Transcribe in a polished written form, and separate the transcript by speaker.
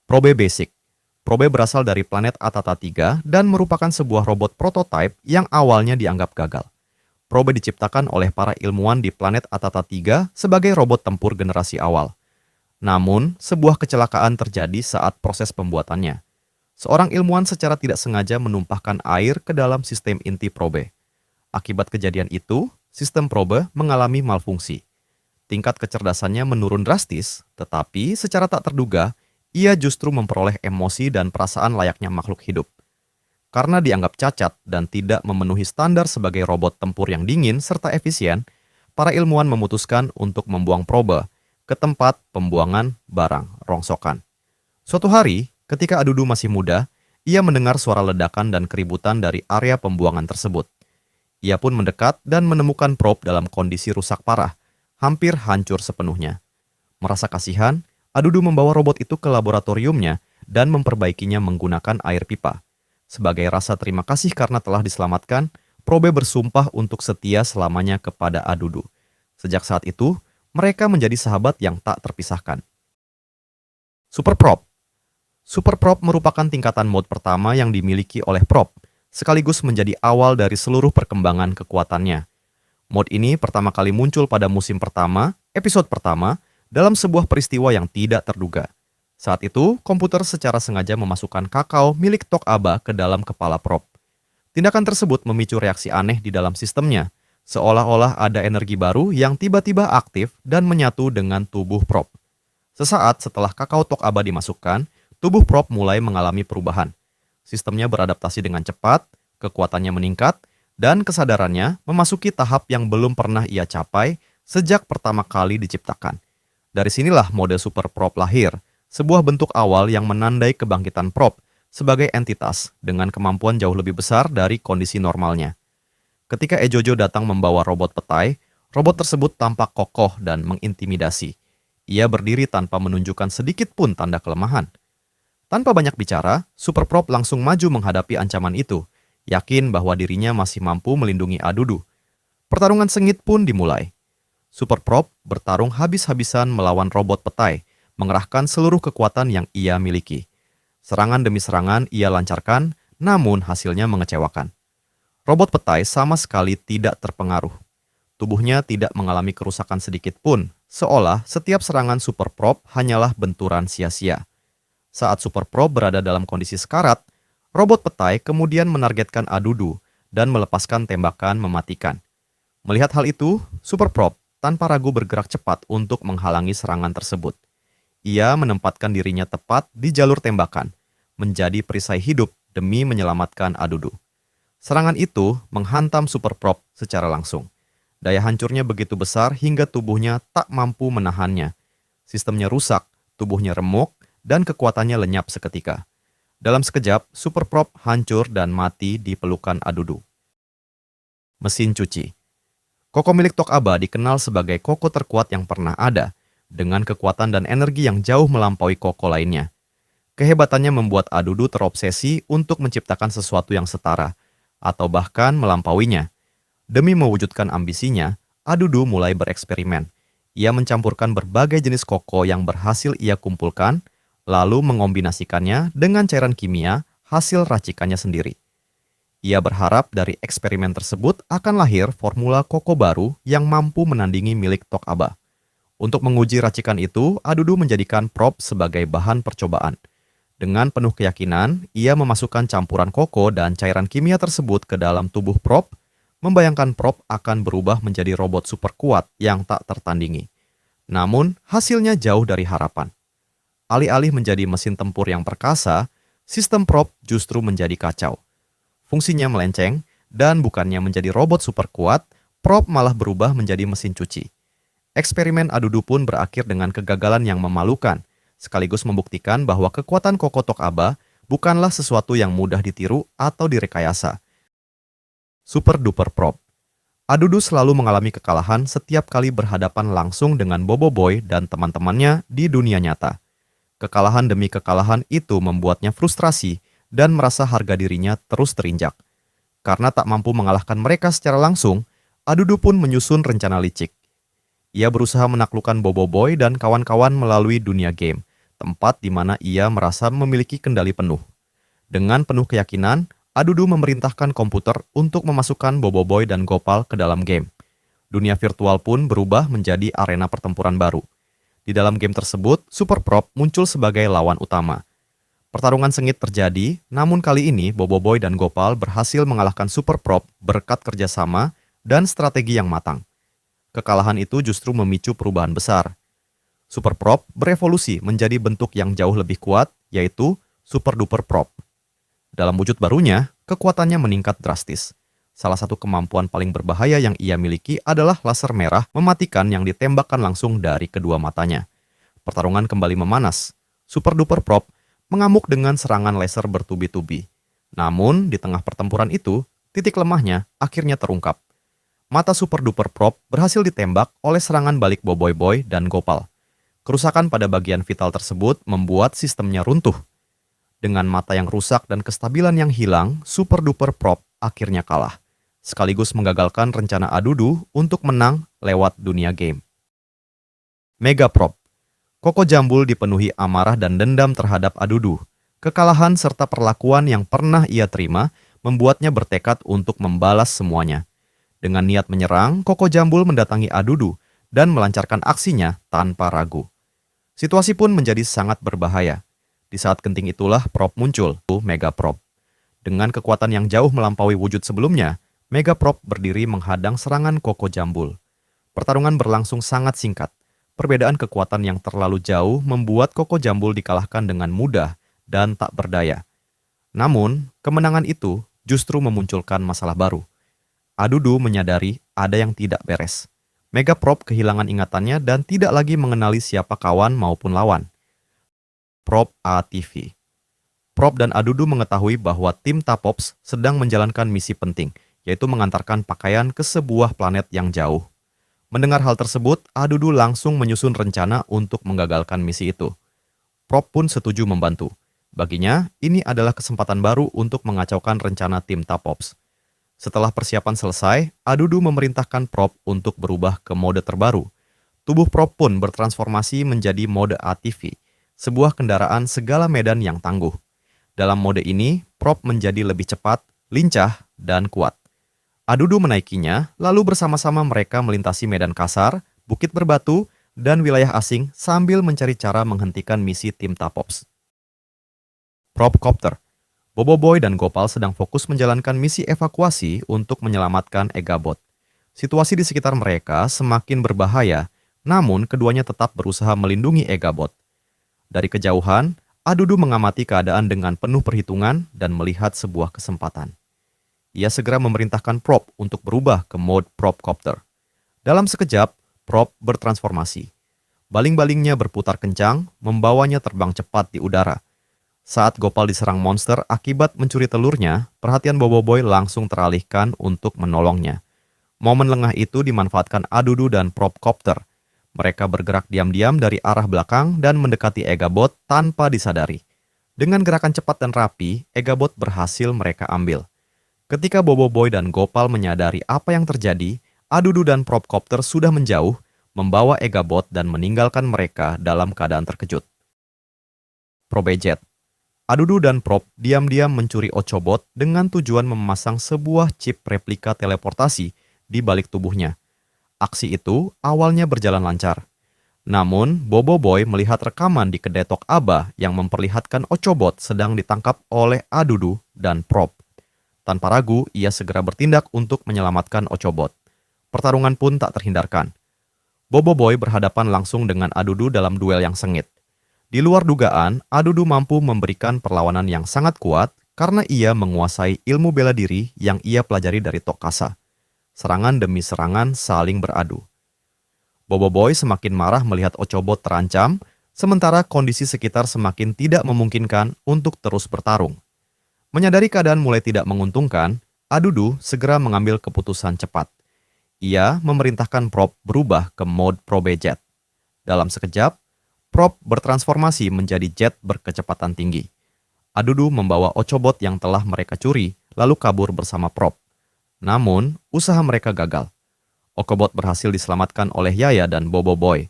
Speaker 1: Probe Basic. Probe berasal dari planet Atata 3 dan merupakan sebuah robot prototipe yang awalnya dianggap gagal. Probe diciptakan oleh para ilmuwan di planet Atata 3 sebagai robot tempur generasi awal. Namun, sebuah kecelakaan terjadi saat proses pembuatannya. Seorang ilmuwan secara tidak sengaja menumpahkan air ke dalam sistem inti probe. Akibat kejadian itu, sistem probe mengalami malfungsi. Tingkat kecerdasannya menurun drastis, tetapi secara tak terduga, ia justru memperoleh emosi dan perasaan layaknya makhluk hidup. Karena dianggap cacat dan tidak memenuhi standar sebagai robot tempur yang dingin serta efisien, para ilmuwan memutuskan untuk membuang probe ke tempat pembuangan barang, rongsokan. Suatu hari, ketika Adudu masih muda, ia mendengar suara ledakan dan keributan dari area pembuangan tersebut. Ia pun mendekat dan menemukan probe dalam kondisi rusak parah, hampir hancur sepenuhnya. Merasa kasihan, Adudu membawa robot itu ke laboratoriumnya dan memperbaikinya menggunakan air pipa. Sebagai rasa terima kasih karena telah diselamatkan, Probe bersumpah untuk setia selamanya kepada Adudu. Sejak saat itu, mereka menjadi sahabat yang tak terpisahkan. Super Probe. Super Probe merupakan tingkatan mode pertama yang dimiliki oleh Probe, sekaligus menjadi awal dari seluruh perkembangan kekuatannya. Mode ini pertama kali muncul pada musim pertama, episode pertama, dalam sebuah peristiwa yang tidak terduga. Saat itu, komputer secara sengaja memasukkan kakao milik Tok Aba ke dalam kepala Probe. Tindakan tersebut memicu reaksi aneh di dalam sistemnya, seolah-olah ada energi baru yang tiba-tiba aktif dan menyatu dengan tubuh Probe. Sesaat setelah kakao Tok Aba dimasukkan, tubuh Probe mulai mengalami perubahan. Sistemnya beradaptasi dengan cepat, kekuatannya meningkat, dan kesadarannya memasuki tahap yang belum pernah ia capai sejak pertama kali diciptakan. Dari sinilah mode Super Probe lahir, sebuah bentuk awal yang menandai kebangkitan Probe sebagai entitas dengan kemampuan jauh lebih besar dari kondisi normalnya. Ketika Ejojo datang membawa robot petai, robot tersebut tampak kokoh dan mengintimidasi. Ia berdiri tanpa menunjukkan sedikit pun tanda kelemahan. Tanpa banyak bicara, Super Probe langsung maju menghadapi ancaman itu, yakin bahwa dirinya masih mampu melindungi Adudu. Pertarungan sengit pun dimulai. Super Probe bertarung habis-habisan melawan robot petai, mengerahkan seluruh kekuatan yang ia miliki. Serangan demi serangan ia lancarkan, namun hasilnya mengecewakan. Robot petai sama sekali tidak terpengaruh. Tubuhnya tidak mengalami kerusakan sedikit pun, seolah setiap serangan Super Probe hanyalah benturan sia-sia. Saat Super Probe berada dalam kondisi sekarat, robot petai kemudian menargetkan Adudu dan melepaskan tembakan mematikan. Melihat hal itu, Super Probe tanpa ragu bergerak cepat untuk menghalangi serangan tersebut. Ia menempatkan dirinya tepat di jalur tembakan, menjadi perisai hidup demi menyelamatkan Adudu. Serangan itu menghantam Super Probe secara langsung. Daya hancurnya begitu besar hingga tubuhnya tak mampu menahannya. Sistemnya rusak, tubuhnya remuk, dan kekuatannya lenyap seketika. Dalam sekejap, Super Probe hancur dan mati di pelukan Adudu. Mesin cuci. Koko milik Tok Aba dikenal sebagai koko terkuat yang pernah ada, dengan kekuatan dan energi yang jauh melampaui koko lainnya. Kehebatannya membuat Adudu terobsesi untuk menciptakan sesuatu yang setara, atau bahkan melampauinya. Demi mewujudkan ambisinya, Adudu mulai bereksperimen. Ia mencampurkan berbagai jenis koko yang berhasil ia kumpulkan, lalu mengombinasikannya dengan cairan kimia hasil racikannya sendiri. Ia berharap dari eksperimen tersebut akan lahir formula koko baru yang mampu menandingi milik Tok Aba. Untuk menguji racikan itu, Adudu menjadikan Probe sebagai bahan percobaan. Dengan penuh keyakinan, ia memasukkan campuran koko dan cairan kimia tersebut ke dalam tubuh Probe, membayangkan Probe akan berubah menjadi robot super kuat yang tak tertandingi. Namun, hasilnya jauh dari harapan. Alih-alih menjadi mesin tempur yang perkasa, sistem Probe justru menjadi kacau. Fungsinya melenceng, dan bukannya menjadi robot super kuat, Probe malah berubah menjadi mesin cuci. Eksperimen Adudu pun berakhir dengan kegagalan yang memalukan, sekaligus membuktikan bahwa kekuatan Koko Tok Aba bukanlah sesuatu yang mudah ditiru atau direkayasa. Super Duper Probe. Adudu selalu mengalami kekalahan setiap kali berhadapan langsung dengan Bobo Boy dan teman-temannya di dunia nyata. Kekalahan demi kekalahan itu membuatnya frustrasi dan merasa harga dirinya terus terinjak. Karena tak mampu mengalahkan mereka secara langsung, Adudu pun menyusun rencana licik. Ia berusaha menaklukkan Bobo Boy dan kawan-kawan melalui dunia game, tempat di mana ia merasa memiliki kendali penuh. Dengan penuh keyakinan, Adudu memerintahkan komputer untuk memasukkan Boboiboy dan Gopal ke dalam game. Dunia virtual pun berubah menjadi arena pertempuran baru. Di dalam game tersebut, Super Prop muncul sebagai lawan utama. Pertarungan sengit terjadi, namun kali ini Boboiboy dan Gopal berhasil mengalahkan Super Prop berkat kerjasama dan strategi yang matang. Kekalahan itu justru memicu perubahan besar. Super Prop berevolusi menjadi bentuk yang jauh lebih kuat, yaitu Super Duper Prop. Dalam wujud barunya, kekuatannya meningkat drastis. Salah satu kemampuan paling berbahaya yang ia miliki adalah laser merah mematikan yang ditembakkan langsung dari kedua matanya. Pertarungan kembali memanas. Super Duper Prop mengamuk dengan serangan laser bertubi-tubi. Namun, di tengah pertempuran itu, titik lemahnya akhirnya terungkap. Mata Super Duper Prop berhasil ditembak oleh serangan balik Boboiboy dan Gopal. Kerusakan pada bagian vital tersebut membuat sistemnya runtuh. Dengan mata yang rusak dan kestabilan yang hilang, Super Duper Prop akhirnya kalah, sekaligus menggagalkan rencana Adudu untuk menang lewat dunia game. Mega Prop. Koko Jambul dipenuhi amarah dan dendam terhadap Adudu. Kekalahan serta perlakuan yang pernah ia terima membuatnya bertekad untuk membalas semuanya. Dengan niat menyerang, Koko Jambul mendatangi Adudu dan melancarkan aksinya tanpa ragu. Situasi pun menjadi sangat berbahaya. Di saat genting itulah Prop muncul, Mega Prop. Dengan kekuatan yang jauh melampaui wujud sebelumnya, Mega Prop berdiri menghadang serangan Koko Jambul. Pertarungan berlangsung sangat singkat. Perbedaan kekuatan yang terlalu jauh membuat Koko Jambul dikalahkan dengan mudah dan tak berdaya. Namun, kemenangan itu justru memunculkan masalah baru. Adudu menyadari ada yang tidak beres. Mega Prop kehilangan ingatannya dan tidak lagi mengenali siapa kawan maupun lawan. Prop ATV. Prop dan Adudu mengetahui bahwa tim Tapops sedang menjalankan misi penting, yaitu mengantarkan pakaian ke sebuah planet yang jauh. Mendengar hal tersebut, Adudu langsung menyusun rencana untuk menggagalkan misi itu. Prop pun setuju membantu. Baginya, ini adalah kesempatan baru untuk mengacaukan rencana tim Tapops. Setelah persiapan selesai, Adudu memerintahkan Prop untuk berubah ke mode terbaru. Tubuh Prop pun bertransformasi menjadi mode ATV, sebuah kendaraan segala medan yang tangguh. Dalam mode ini, Prop menjadi lebih cepat, lincah, dan kuat. Adudu menaikinya, lalu bersama-sama mereka melintasi medan kasar, bukit berbatu, dan wilayah asing sambil mencari cara menghentikan misi tim Tapops. Propcopter. Boboiboy dan Gopal sedang fokus menjalankan misi evakuasi untuk menyelamatkan Egabot. Situasi di sekitar mereka semakin berbahaya, namun keduanya tetap berusaha melindungi Egabot. Dari kejauhan, Adudu mengamati keadaan dengan penuh perhitungan dan melihat sebuah kesempatan. Ia segera memerintahkan Prop untuk berubah ke mode Propcopter. Dalam sekejap, Prop bertransformasi. Baling-balingnya berputar kencang, membawanya terbang cepat di udara. Saat Gopal diserang monster akibat mencuri telurnya, perhatian Boboiboy langsung teralihkan untuk menolongnya. Momen lengah itu dimanfaatkan Adudu dan Propcopter. Mereka bergerak diam-diam dari arah belakang dan mendekati Egabot tanpa disadari. Dengan gerakan cepat dan rapi, Egabot berhasil mereka ambil. Ketika Boboiboy dan Gopal menyadari apa yang terjadi, Adudu dan Propcopter sudah menjauh, membawa Egabot dan meninggalkan mereka dalam keadaan terkejut. Probejet. Adudu dan Prop diam-diam mencuri Ochobot dengan tujuan memasang sebuah chip replika teleportasi di balik tubuhnya. Aksi itu awalnya berjalan lancar. Namun, Boboiboy melihat rekaman di kedai Tok Aba yang memperlihatkan Ochobot sedang ditangkap oleh Adudu dan Prop. Tanpa ragu, ia segera bertindak untuk menyelamatkan Ochobot. Pertarungan pun tak terhindarkan. Boboiboy berhadapan langsung dengan Adudu dalam duel yang sengit. Di luar dugaan, Adudu mampu memberikan perlawanan yang sangat kuat karena ia menguasai ilmu bela diri yang ia pelajari dari Tok Kasa. Serangan demi serangan saling beradu. Boboiboy semakin marah melihat Ochobot terancam, sementara kondisi sekitar semakin tidak memungkinkan untuk terus bertarung. Menyadari keadaan mulai tidak menguntungkan, Adudu segera mengambil keputusan cepat. Ia memerintahkan Prop berubah ke mode Probejet. Dalam sekejap, Prop bertransformasi menjadi jet berkecepatan tinggi. Adudu membawa Ochobot yang telah mereka curi, lalu kabur bersama Prop. Namun, usaha mereka gagal. Ochobot berhasil diselamatkan oleh Yaya dan Boboiboy.